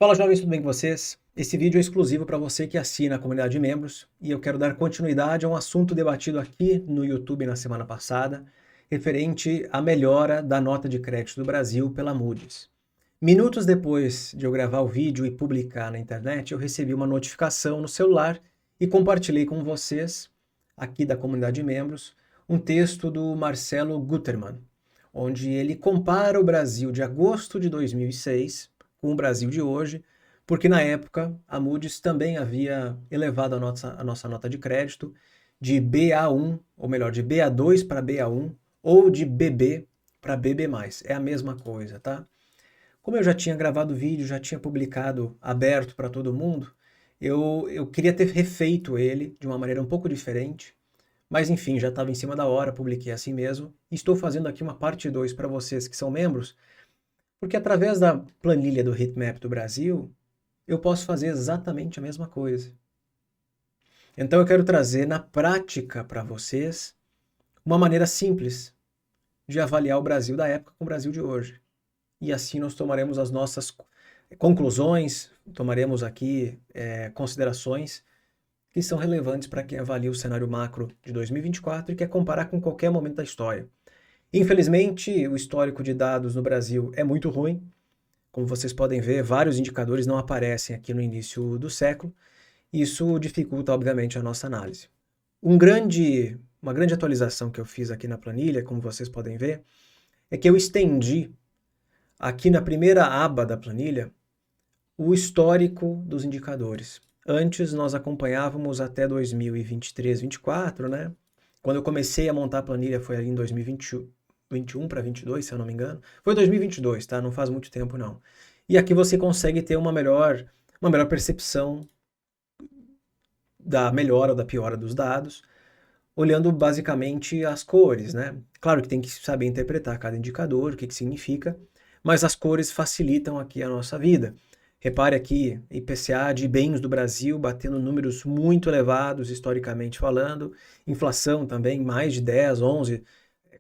Fala, jovens, tudo bem com vocês? Esse vídeo é exclusivo para você que assina a comunidade de membros e eu quero dar continuidade a um assunto debatido aqui no YouTube na semana passada, referente à melhora da nota de crédito do Brasil pela Moody's. Minutos depois de eu gravar o vídeo e publicar na internet, eu recebi uma notificação no celular e compartilhei com vocês, aqui da comunidade de membros, um texto do Marcelo Guterman, onde ele compara o Brasil de agosto de 2006 com o Brasil de hoje, porque na época a Moody's também havia elevado a nossa nota de crédito de BA1, ou melhor, de BA2 para BA1, ou de BB para BB+. É a mesma coisa, tá? Como eu já tinha gravado o vídeo, já tinha publicado aberto para todo mundo, eu queria ter refeito ele de uma maneira um pouco diferente, mas enfim, já estava em cima da hora, publiquei assim mesmo, e estou fazendo aqui uma parte 2 para vocês que são membros, porque através da planilha do Heatmap do Brasil, eu posso fazer exatamente a mesma coisa. Então eu quero trazer na prática para vocês uma maneira simples de avaliar o Brasil da época com o Brasil de hoje. E assim nós tomaremos as nossas conclusões, tomaremos aqui considerações que são relevantes para quem avalia o cenário macro de 2024 e quer comparar com qualquer momento da história. Infelizmente, o histórico de dados no Brasil é muito ruim. Como vocês podem ver, vários indicadores não aparecem aqui no início do século. Isso dificulta, obviamente, a nossa análise. Uma grande atualização que eu fiz aqui na planilha, como vocês podem ver, é que eu estendi aqui na primeira aba da planilha o histórico dos indicadores. Antes nós acompanhávamos até 2023, 2024, né? Quando eu comecei a montar a planilha foi ali em 2021 para 22, se eu não me engano. Foi 2022, tá? Não faz muito tempo não. E aqui você consegue ter uma melhor percepção da melhora ou da piora dos dados, olhando basicamente as cores, né? Claro que tem que saber interpretar cada indicador, o que significa, mas as cores facilitam aqui a nossa vida. Repare aqui, IPCA de bens do Brasil batendo números muito elevados, historicamente falando, inflação também mais de 10, 11,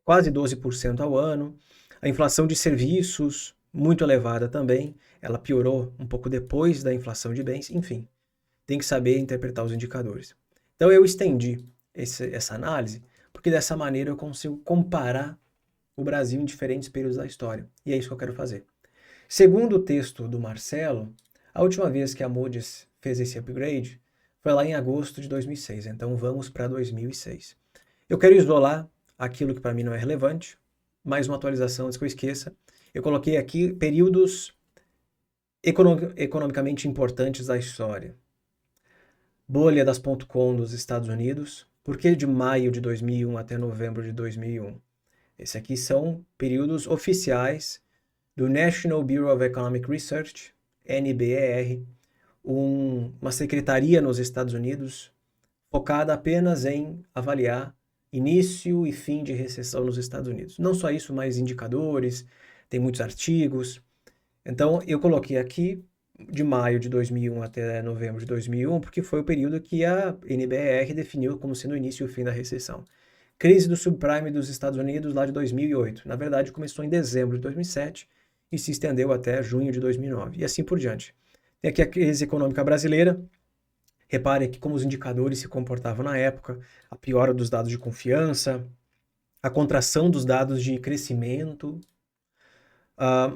quase 12% ao ano, a inflação de serviços muito elevada também, ela piorou um pouco depois da inflação de bens, enfim, tem que saber interpretar os indicadores. Então eu estendi essa análise, porque dessa maneira eu consigo comparar o Brasil em diferentes períodos da história, e é isso que eu quero fazer. Segundo o texto do Marcelo, a última vez que a Moody's fez esse upgrade foi lá em agosto de 2006, então vamos para 2006. Eu quero isolar aquilo que para mim não é relevante, mais uma atualização antes que eu esqueça. Eu coloquei aqui períodos economicamente importantes da história. Bolha das .com dos Estados Unidos, por que de maio de 2001 até novembro de 2001? Esses aqui são períodos oficiais do National Bureau of Economic Research, NBER, uma secretaria nos Estados Unidos focada apenas em avaliar início e fim de recessão nos Estados Unidos. Não só isso, mas indicadores, tem muitos artigos. Então eu coloquei aqui de maio de 2001 até novembro de 2001, porque foi o período que a NBER definiu como sendo o início e o fim da recessão. Crise do subprime dos Estados Unidos lá de 2008. Na verdade, começou em dezembro de 2007 e se estendeu até junho de 2009, e assim por diante. Tem aqui a crise econômica brasileira. Repare aqui como os indicadores se comportavam na época, a piora dos dados de confiança, a contração dos dados de crescimento,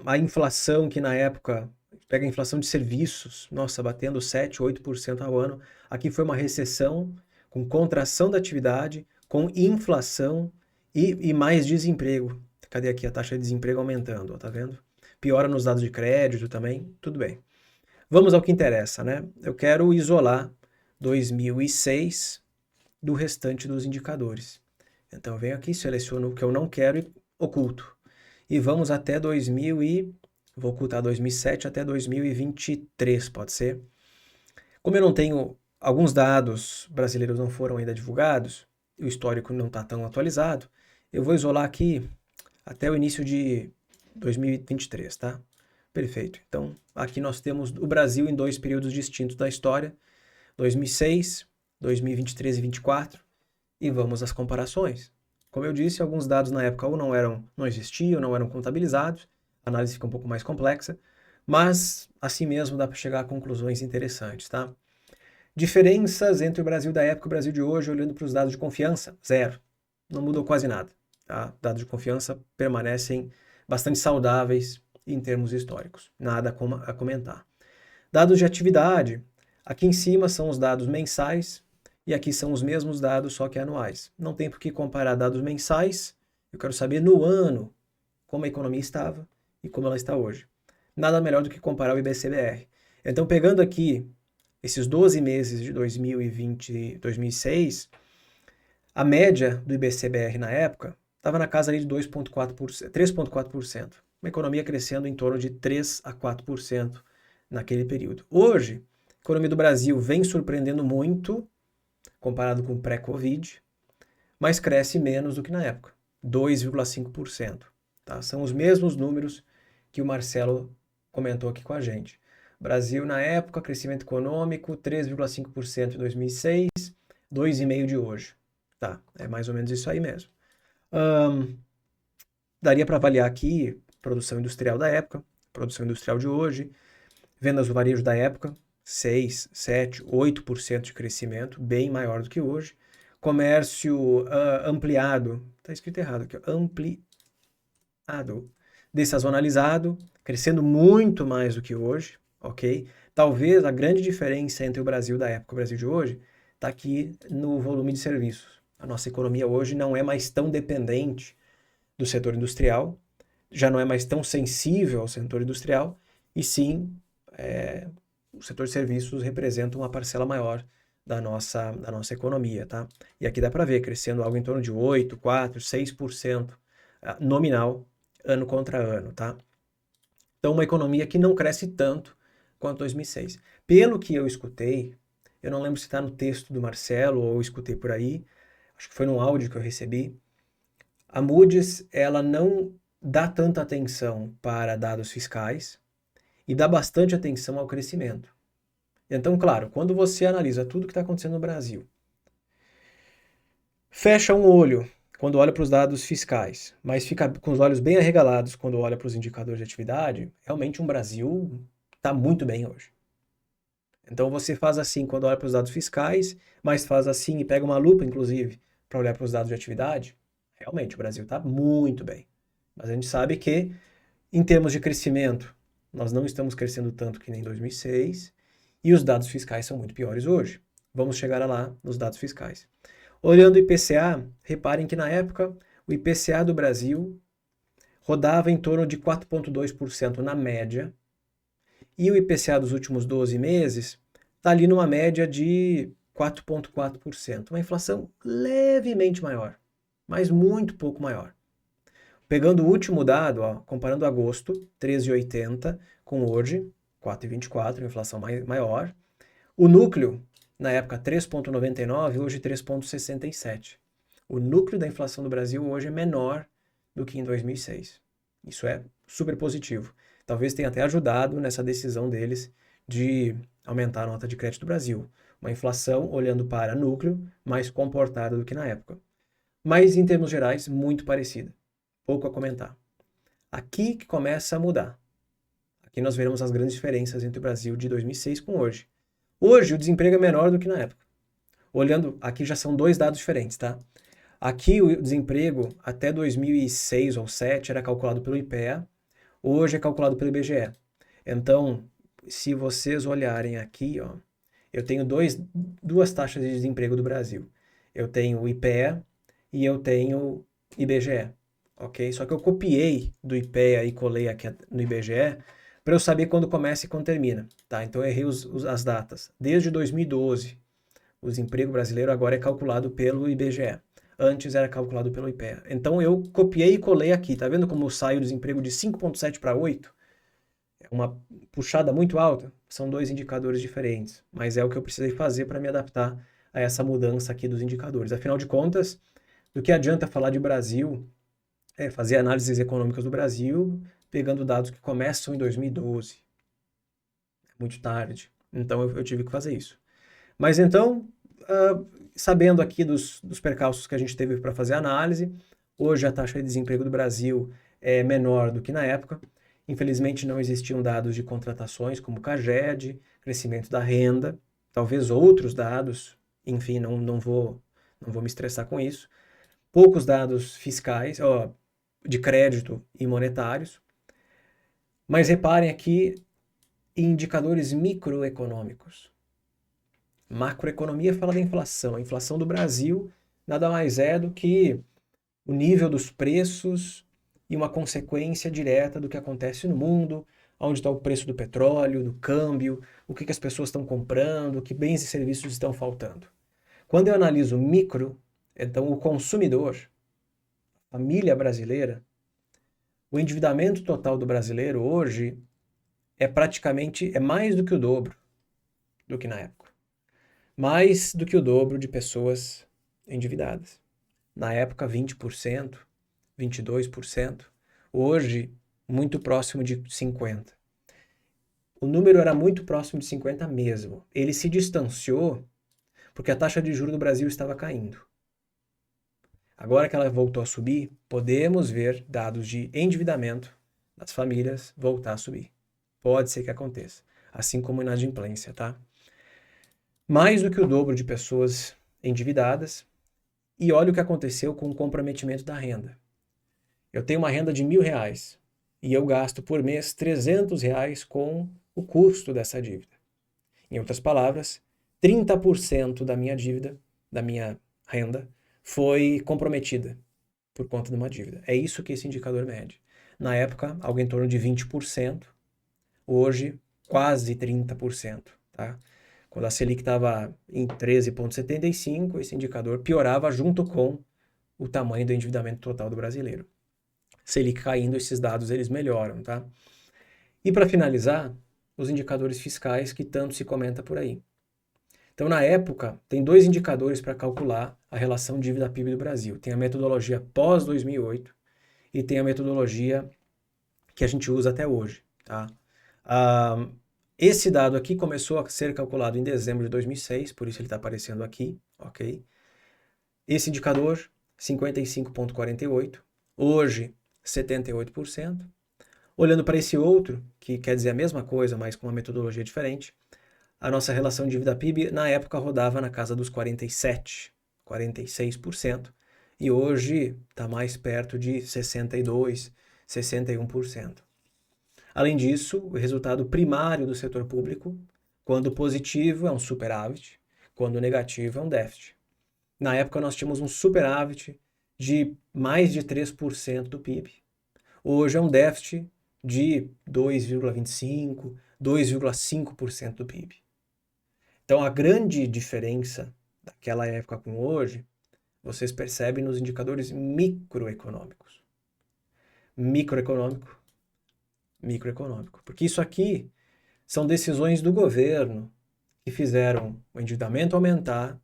a inflação que na época, pega a inflação de serviços, nossa, batendo 7, 8% ao ano. Aqui foi uma recessão com contração da atividade, com inflação e mais desemprego. Cadê aqui a taxa de desemprego aumentando, ó, tá vendo? Piora nos dados de crédito também, tudo bem. Vamos ao que interessa, né? Eu quero isolar 2006 do restante dos indicadores. Então eu venho aqui, seleciono o que eu não quero e oculto. E vamos até vou ocultar 2007 até 2023, pode ser? Como eu não tenho, alguns dados brasileiros não foram ainda divulgados, o histórico não está tão atualizado, eu vou isolar aqui até o início de 2023, tá? Perfeito. Então, aqui nós temos o Brasil em dois períodos distintos da história, 2006, 2023 e 2024, e vamos às comparações. Como eu disse, alguns dados na época ou não existiam, não eram contabilizados, a análise fica um pouco mais complexa, mas assim mesmo dá para chegar a conclusões interessantes, tá? Diferenças entre o Brasil da época e o Brasil de hoje, olhando para os dados de confiança, zero. Não mudou quase nada, tá? Dados de confiança permanecem bastante saudáveis em termos históricos, nada a comentar. Dados de atividade, aqui em cima são os dados mensais e aqui são os mesmos dados, só que anuais. Não tem por que comparar dados mensais, eu quero saber no ano como a economia estava e como ela está hoje. Nada melhor do que comparar o IBC-BR. Então, pegando aqui esses 12 meses de 2020 2006, a média do IBC-BR na época estava na casa ali de 3,4%. Uma economia crescendo em torno de 3 a 4% naquele período. Hoje, a economia do Brasil vem surpreendendo muito, comparado com o pré-Covid, mas cresce menos do que na época, 2,5%. Tá? São os mesmos números que o Marcelo comentou aqui com a gente. Brasil, na época, crescimento econômico, 3,5% em 2006, 2,5% de hoje. Tá, é mais ou menos isso aí mesmo. Daria para avaliar aqui produção industrial da época, produção industrial de hoje, vendas do varejo da época, 6, 7, 8% de crescimento, bem maior do que hoje. Comércio ampliado, está escrito errado aqui, ampliado, dessazonalizado, crescendo muito mais do que hoje, ok? Talvez a grande diferença entre o Brasil da época e o Brasil de hoje está aqui no volume de serviços. A nossa economia hoje não é mais tão dependente do setor industrial, já não é mais tão sensível ao setor industrial, e sim, o setor de serviços representa uma parcela maior da nossa economia, tá? E aqui dá para ver, crescendo algo em torno de 8, 4, 6% nominal, ano contra ano, tá? Então, uma economia que não cresce tanto quanto 2006. Pelo que eu escutei, eu não lembro se está no texto do Marcelo ou escutei por aí, acho que foi num áudio que eu recebi, a Moody's, ela não dá tanta atenção para dados fiscais e dá bastante atenção ao crescimento. Então, claro, quando você analisa tudo que está acontecendo no Brasil, fecha um olho quando olha para os dados fiscais, mas fica com os olhos bem arregalados quando olha para os indicadores de atividade, realmente um Brasil está muito bem hoje. Então você faz assim quando olha para os dados fiscais, mas faz assim e pega uma lupa, inclusive, para olhar para os dados de atividade, realmente o Brasil está muito bem. Mas a gente sabe que, em termos de crescimento, nós não estamos crescendo tanto que nem em 2006, e os dados fiscais são muito piores hoje. Vamos chegar lá nos dados fiscais. Olhando o IPCA, reparem que na época o IPCA do Brasil rodava em torno de 4,2% na média, e o IPCA dos últimos 12 meses está ali numa média de 4,4%. Uma inflação levemente maior, mas muito pouco maior. Pegando o último dado, ó, comparando agosto, 13,80, com hoje, 4,24, inflação maior. O núcleo, na época 3,99, hoje 3,67. O núcleo da inflação do Brasil hoje é menor do que em 2006. Isso é super positivo. Talvez tenha até ajudado nessa decisão deles de aumentar a nota de crédito do Brasil. Uma inflação, olhando para núcleo, mais comportada do que na época. Mas, em termos gerais, muito parecida. Pouco a comentar. Aqui que começa a mudar. Aqui nós veremos as grandes diferenças entre o Brasil de 2006 com hoje. Hoje, o desemprego é menor do que na época. Olhando, aqui já são dois dados diferentes, tá? Aqui o desemprego até 2006 ou 2007 era calculado pelo IPEA, hoje é calculado pelo IBGE. Então, se vocês olharem aqui, ó, eu tenho duas taxas de desemprego do Brasil. Eu tenho o IPEA e eu tenho IBGE, ok? Só que eu copiei do IPEA e colei aqui no IBGE para eu saber quando começa e quando termina, tá? Então eu errei as datas. Desde 2012, o desemprego brasileiro agora é calculado pelo IBGE. Antes era calculado pelo IPEA. Então eu copiei e colei aqui. Tá vendo como sai o desemprego de 5,7 para 8? É uma puxada muito alta. São dois indicadores diferentes. Mas é o que eu precisei fazer para me adaptar a essa mudança aqui dos indicadores. Afinal de contas, do que adianta falar de Brasil, fazer análises econômicas do Brasil, pegando dados que começam em 2012. É muito tarde. Então eu tive que fazer isso. Mas então, sabendo aqui dos percalços que a gente teve para fazer a análise, hoje a taxa de desemprego do Brasil é menor do que na época, Infelizmente não existiam dados de contratações como CAGED, crescimento da renda, talvez outros dados, enfim, não vou me estressar com isso. Poucos dados fiscais, de crédito e monetários. Mas reparem aqui em indicadores microeconômicos. Macroeconomia fala da inflação. A inflação do Brasil nada mais é do que o nível dos preços e uma consequência direta do que acontece no mundo, onde está o preço do petróleo, do câmbio, o que as pessoas estão comprando, que bens e serviços estão faltando. Quando eu analiso micro, então o consumidor, a família brasileira, o endividamento total do brasileiro hoje é mais do que o dobro do que na época. Mais do que o dobro de pessoas endividadas. Na época, 20%, 22%. Hoje, muito próximo de 50%. O número era muito próximo de 50 mesmo. Ele se distanciou porque a taxa de juros do Brasil estava caindo. Agora que ela voltou a subir, podemos ver dados de endividamento das famílias voltar a subir. Pode ser que aconteça. Assim como inadimplência, tá? Mais do que o dobro de pessoas endividadas. E olha o que aconteceu com o comprometimento da renda. Eu tenho uma renda de R$1.000 e eu gasto por mês R$300 com o custo dessa dívida. Em outras palavras, 30% da minha dívida, da minha renda, foi comprometida por conta de uma dívida. É isso que esse indicador mede. Na época, algo em torno de 20%, hoje quase 30%. Tá? Quando a Selic estava em 13,75, esse indicador piorava junto com o tamanho do endividamento total do brasileiro. Selic caindo, esses dados eles melhoram, tá? E para finalizar, os indicadores fiscais que tanto se comenta por aí. Então, na época, tem dois indicadores para calcular a relação dívida-PIB do Brasil. Tem a metodologia pós-2008 e tem a metodologia que a gente usa até hoje, tá? Esse dado aqui começou a ser calculado em dezembro de 2006, por isso ele está aparecendo aqui, ok? Esse indicador, 55,48, hoje 78%. Olhando para esse outro, que quer dizer a mesma coisa, mas com uma metodologia diferente, a nossa relação dívida-PIB na época rodava na casa dos 47%, 46%, e hoje está mais perto de 62%, 61%. Além disso, o resultado primário do setor público, quando positivo, é um superávit, quando negativo, é um déficit. Na época, nós tínhamos um superávit de mais de 3% do PIB. Hoje é um déficit de 2,25%, 2,5% do PIB. Então, a grande diferença daquela época com hoje, vocês percebem nos indicadores microeconômicos. Microeconômico. Porque isso aqui são decisões do governo que fizeram o endividamento aumentar,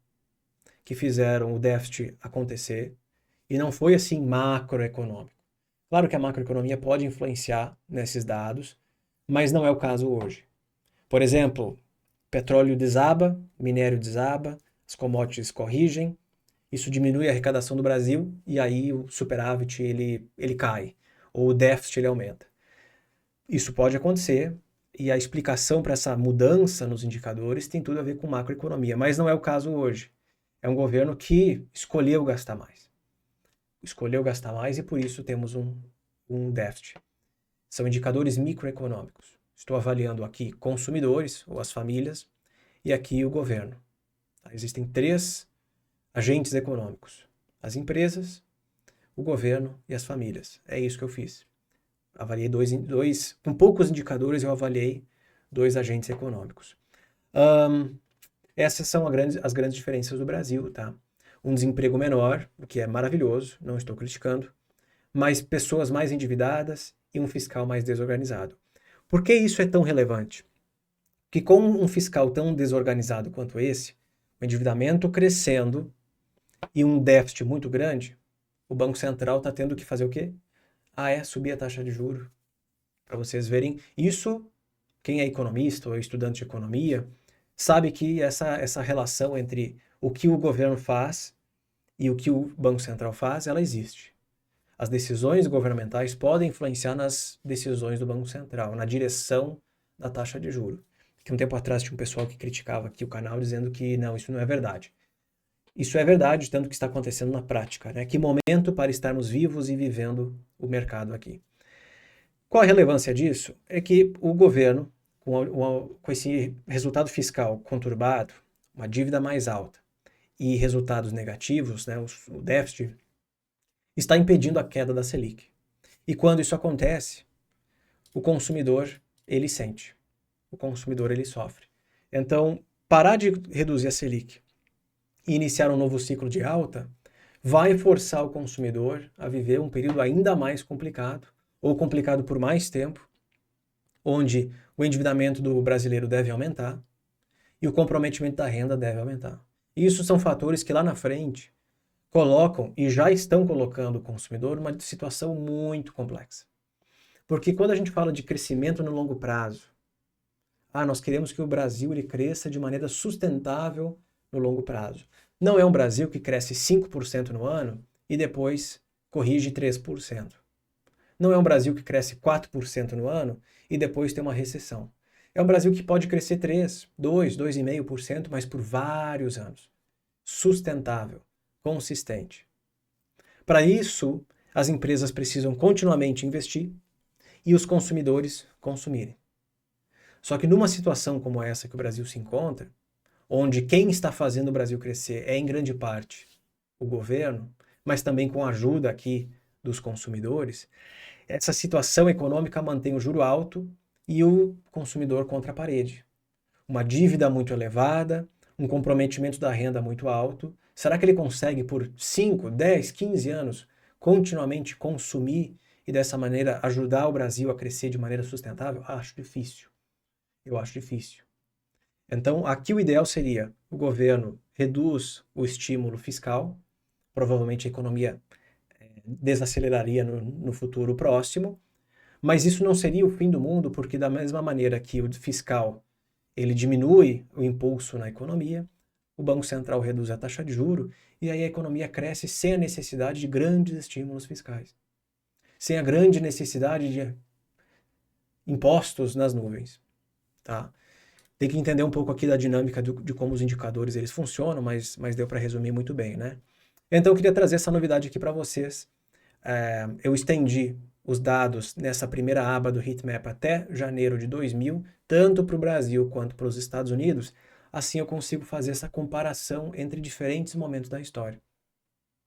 que fizeram o déficit acontecer, e não foi assim macroeconômico. Claro que a macroeconomia pode influenciar nesses dados, mas não é o caso hoje. Por exemplo, petróleo desaba, minério desaba, as commodities corrigem, isso diminui a arrecadação do Brasil e aí o superávit ele cai, ou o déficit ele aumenta. Isso pode acontecer e a explicação para essa mudança nos indicadores tem tudo a ver com macroeconomia, mas não é o caso hoje. É um governo que escolheu gastar mais. Escolheu gastar mais e por isso temos um déficit. São indicadores microeconômicos. Estou avaliando aqui consumidores, ou as famílias, e aqui o governo. Existem 3 agentes econômicos: as empresas, o governo e as famílias. É isso que eu fiz. Avaliei com poucos indicadores eu avaliei 2 agentes econômicos. Essas são as grandes diferenças do Brasil, tá? Um desemprego menor, o que é maravilhoso, não estou criticando, mas pessoas mais endividadas e um fiscal mais desorganizado. Por que isso é tão relevante? Que com um fiscal tão desorganizado quanto esse, o endividamento crescendo e um déficit muito grande, o Banco Central está tendo que fazer o quê? Subir a taxa de juros. Para vocês verem, isso, quem é economista ou estudante de economia, sabe que essa relação entre o que o governo faz e o que o Banco Central faz, ela existe. As decisões governamentais podem influenciar nas decisões do Banco Central, na direção da taxa de juros. Que um tempo atrás tinha um pessoal que criticava aqui o canal dizendo que não, isso não é verdade. Isso é verdade, tanto que está acontecendo na prática, né? Que momento para estarmos vivos e vivendo o mercado aqui. Qual a relevância disso? É que o governo, com esse resultado fiscal conturbado, uma dívida mais alta e resultados negativos, né, o déficit, está impedindo a queda da Selic. E quando isso acontece, o consumidor, ele sente. O consumidor, ele sofre. Então, parar de reduzir a Selic e iniciar um novo ciclo de alta vai forçar o consumidor a viver um período ainda mais complicado, ou complicado por mais tempo, onde o endividamento do brasileiro deve aumentar e o comprometimento da renda deve aumentar. Isso são fatores que lá na frente colocam e já estão colocando o consumidor numa situação muito complexa. Porque quando a gente fala de crescimento no longo prazo, nós queremos que o Brasil ele cresça de maneira sustentável no longo prazo. Não é um Brasil que cresce 5% no ano e depois corrige 3%. Não é um Brasil que cresce 4% no ano e depois tem uma recessão. É um Brasil que pode crescer 3%, 2%, 2,5%, mas por vários anos. Sustentável, consistente. Para isso, as empresas precisam continuamente investir e os consumidores consumirem. Só que numa situação como essa que o Brasil se encontra, onde quem está fazendo o Brasil crescer é em grande parte o governo, mas também com a ajuda aqui dos consumidores, essa situação econômica mantém o juro alto e o consumidor contra a parede. Uma dívida muito elevada, um comprometimento da renda muito alto. Será que ele consegue por 5, 10, 15 anos continuamente consumir e dessa maneira ajudar o Brasil a crescer de maneira sustentável? Acho difícil. Eu acho difícil. Então, aqui o ideal seria o governo reduz o estímulo fiscal, provavelmente a economia desaceleraria no futuro próximo, mas isso não seria o fim do mundo, porque da mesma maneira que o fiscal ele diminui o impulso na economia, o Banco Central reduz a taxa de juros e aí a economia cresce sem a necessidade de grandes estímulos fiscais, sem a grande necessidade de impostos nas nuvens, tá? Tem que entender um pouco aqui da dinâmica de como os indicadores eles funcionam, mas deu para resumir muito bem, né? Então eu queria trazer essa novidade aqui para vocês. Eu estendi os dados nessa primeira aba do Heatmap até janeiro de 2000, tanto para o Brasil quanto para os Estados Unidos. Assim eu consigo fazer essa comparação entre diferentes momentos da história,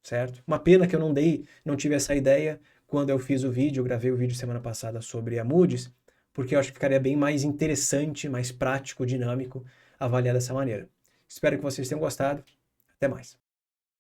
certo? Uma pena que eu não tive essa ideia quando eu fiz o vídeo, eu gravei o vídeo semana passada sobre a Moody's, porque eu acho que ficaria bem mais interessante, mais prático, dinâmico avaliar dessa maneira. Espero que vocês tenham gostado. Até mais.